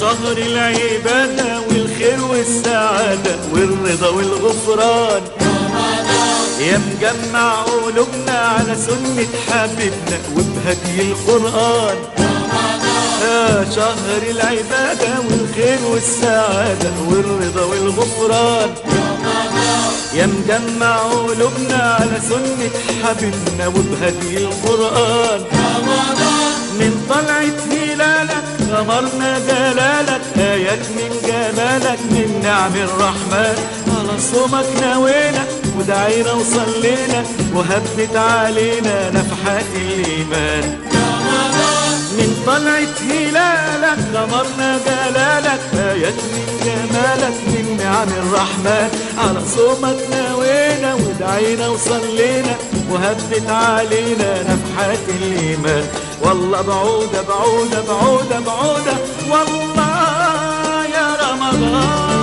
شهر العبادة والخير والسعادة والرضا والغفران، يا مجمع قلوبنا على سنة حبيبنا وبهدي القرآن. يا شهر العبادة والخير والسعادة والرضا والغفران، يا مجمع قلوبنا على سنة حبيبنا وبهدي القرآن. من طلعة هلالك غمرنا جلالك، آيات من جمالك من نعم الرحمن. على صومك نوينا ودعينا وصلينا وهبت علينا نفحات الإيمان. من طلعة هلالك غمرنا جلالك، آيات من جمالك من نعم الرحمن. على صومك نوينا ودعينا وصلينا وهبت علينا نفحات الإيمان. والله بعودة بعودة بعودة بعودة والله يا رمضان.